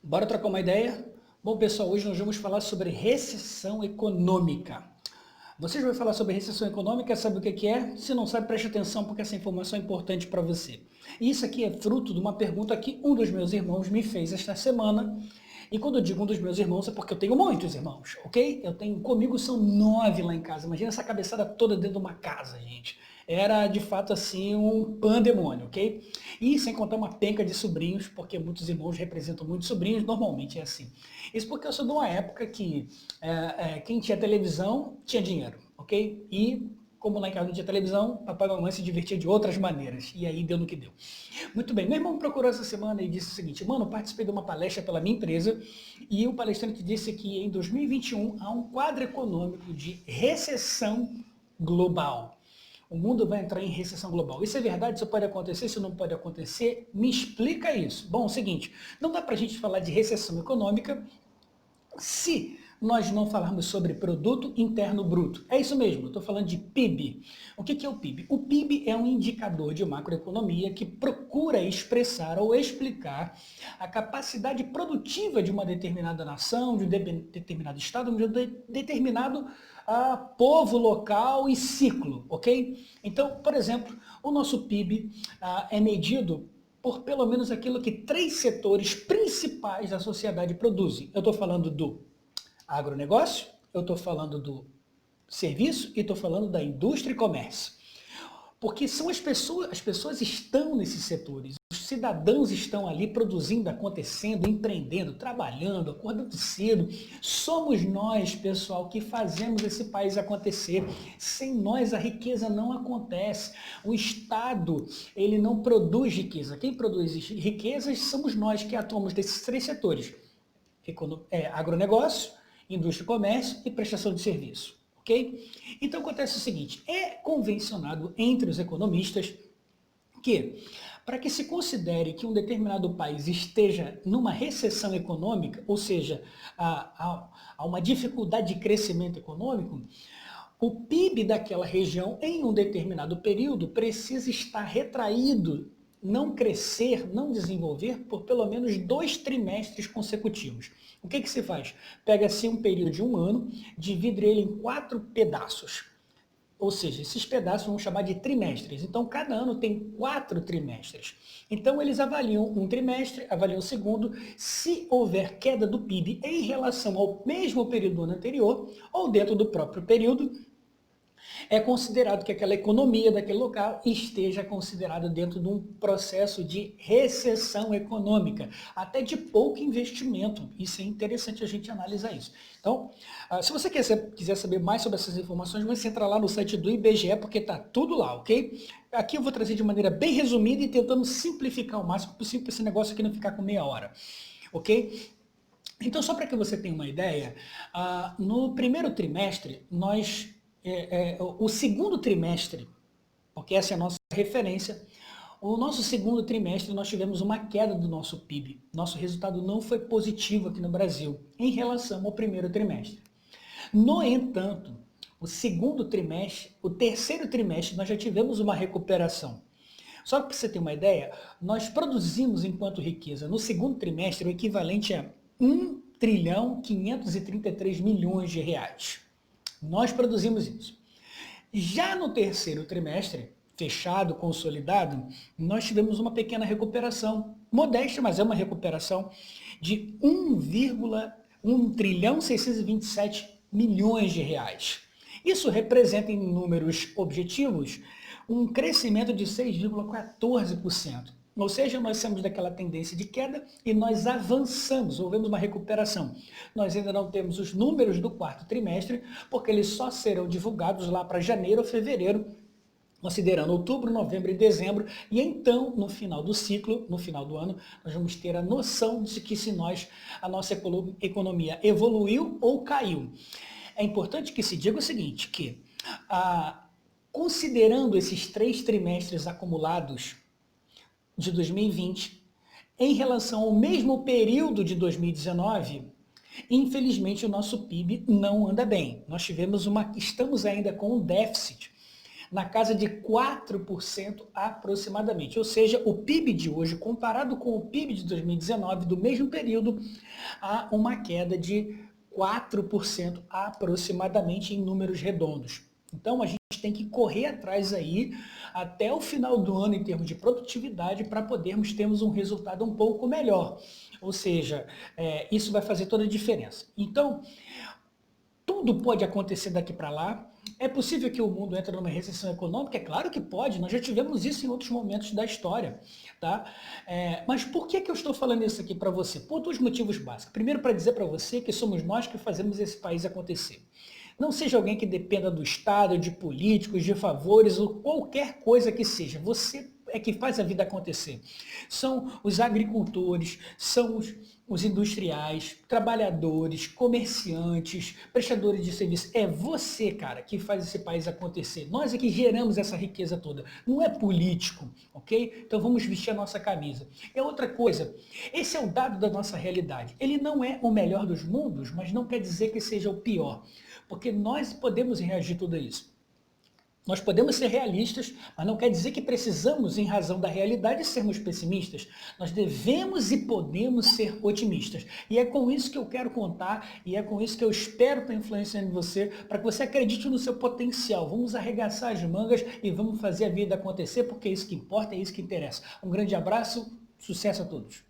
Bora trocar uma ideia? Bom, pessoal, hoje nós vamos falar sobre recessão econômica. Vocês vão falar sobre recessão econômica, sabe o que é? Se não sabe, preste atenção porque essa informação é importante para você. Isso aqui é fruto de uma pergunta que um dos meus irmãos me fez esta semana. E quando eu digo um dos meus irmãos, é porque eu tenho muitos irmãos, ok? Comigo são 9 lá em casa. Imagina essa cabeçada toda dentro de uma casa, gente. Era, de fato, assim, um pandemônio, ok? E sem contar uma penca de sobrinhos, porque muitos irmãos representam muitos sobrinhos, normalmente é assim. Isso porque eu sou de uma época que quem tinha televisão tinha dinheiro, ok? E como lá em casa não tinha televisão, papai e mamãe se divertiam de outras maneiras. E aí deu no que deu. Muito bem, meu irmão me procurou essa semana e disse o seguinte: mano, eu participei de uma palestra pela minha empresa e o palestrante disse que em 2021 há um quadro econômico de recessão global. O mundo vai entrar em recessão global. Isso é verdade? Isso pode acontecer? Isso não pode acontecer? Me explica isso. Bom, é o seguinte, não dá para a gente falar de recessão econômica se nós não falarmos sobre produto interno bruto. É isso mesmo, eu estou falando de PIB. O que é o PIB? O PIB é um indicador de macroeconomia que procura expressar ou explicar a capacidade produtiva de uma determinada nação, de um determinado estado, de um determinado povo local e ciclo, ok? Então, por exemplo, o nosso PIB é medido por pelo menos aquilo que 3 setores principais da sociedade produzem. Eu estou falando do agronegócio, eu estou falando do serviço e estou falando da indústria e comércio. Porque são as pessoas estão nesses setores, os cidadãos estão ali produzindo, acontecendo, empreendendo, trabalhando, acordando cedo. Somos nós, pessoal, que fazemos esse país acontecer. Sem nós a riqueza não acontece. O Estado, ele não produz riqueza. Quem produz riquezas somos nós que atuamos nesses 3 setores. Agronegócio, indústria e comércio e prestação de serviço. Ok? Então acontece o seguinte, é convencionado entre os economistas que, para que se considere que um determinado país esteja numa recessão econômica, ou seja, há uma dificuldade de crescimento econômico, o PIB daquela região em um determinado período precisa estar retraído, não crescer, não desenvolver por pelo menos 2 trimestres consecutivos. O que se faz? Pega-se um período de um ano, divide ele em 4 pedaços. Ou seja, esses pedaços vamos chamar de trimestres. Então, cada ano tem 4 trimestres. Então, eles avaliam um trimestre, avaliam o segundo. Se houver queda do PIB em relação ao mesmo período do ano anterior, ou dentro do próprio período, é considerado que aquela economia daquele local esteja considerada dentro de um processo de recessão econômica, até de pouco investimento. Isso é interessante a gente analisar isso. Então, se você quiser saber mais sobre essas informações, você entra lá no site do IBGE, porque está tudo lá, ok? Aqui eu vou trazer de maneira bem resumida e tentando simplificar o máximo possível para esse negócio aqui não ficar com meia hora, ok? Então, só para que você tenha uma ideia, no primeiro trimestre, o segundo trimestre, porque essa é a nossa referência, o nosso segundo trimestre nós tivemos uma queda do nosso PIB. Nosso resultado não foi positivo aqui no Brasil em relação ao primeiro trimestre. No entanto, o terceiro trimestre, nós já tivemos uma recuperação. Só para você ter uma ideia, nós produzimos enquanto riqueza no segundo trimestre o equivalente a 1.533 bilhões de reais. Nós produzimos isso. Já no terceiro trimestre, fechado, consolidado, nós tivemos uma pequena recuperação, modesta, mas é uma recuperação, de 1.627 bilhões de reais. Isso representa, em números objetivos, um crescimento de 6,14%. Ou seja, nós saímos daquela tendência de queda e nós avançamos, houve uma recuperação. Nós ainda não temos os números do quarto trimestre, porque eles só serão divulgados lá para janeiro ou fevereiro, considerando outubro, novembro e dezembro, e então, no final do ciclo, no final do ano, nós vamos ter a noção de que a nossa economia evoluiu ou caiu. É importante que se diga o seguinte, que considerando esses 3 trimestres acumulados de 2020, em relação ao mesmo período de 2019, infelizmente o nosso PIB não anda bem. Estamos ainda com um déficit na casa de 4% aproximadamente. Ou seja, o PIB de hoje, comparado com o PIB de 2019, do mesmo período, há uma queda de 4% aproximadamente em números redondos. Então a gente tem que correr atrás aí até o final do ano em termos de produtividade para podermos termos um resultado um pouco melhor. Ou seja, isso vai fazer toda a diferença. Então, tudo pode acontecer daqui para lá. É possível que o mundo entre numa recessão econômica? É claro que pode, nós já tivemos isso em outros momentos da história. Tá? Mas por que eu estou falando isso aqui para você? Por dois motivos básicos. Primeiro, para dizer para você que somos nós que fazemos esse país acontecer. Não seja alguém que dependa do Estado, de políticos, de favores ou qualquer coisa que seja. Você é que faz a vida acontecer. São os agricultores, são os industriais, trabalhadores, comerciantes, prestadores de serviço. É você, cara, que faz esse país acontecer. Nós é que geramos essa riqueza toda. Não é político, ok? Então vamos vestir a nossa camisa. É outra coisa. Esse é o dado da nossa realidade. Ele não é o melhor dos mundos, mas não quer dizer que seja o pior. Porque nós podemos reagir a tudo isso. Nós podemos ser realistas, mas não quer dizer que precisamos, em razão da realidade, sermos pessimistas. Nós devemos e podemos ser otimistas. E é com isso que eu quero contar, e é com isso que eu espero estar influenciando você, para que você acredite no seu potencial. Vamos arregaçar as mangas e vamos fazer a vida acontecer, porque é isso que importa, é isso que interessa. Um grande abraço, sucesso a todos.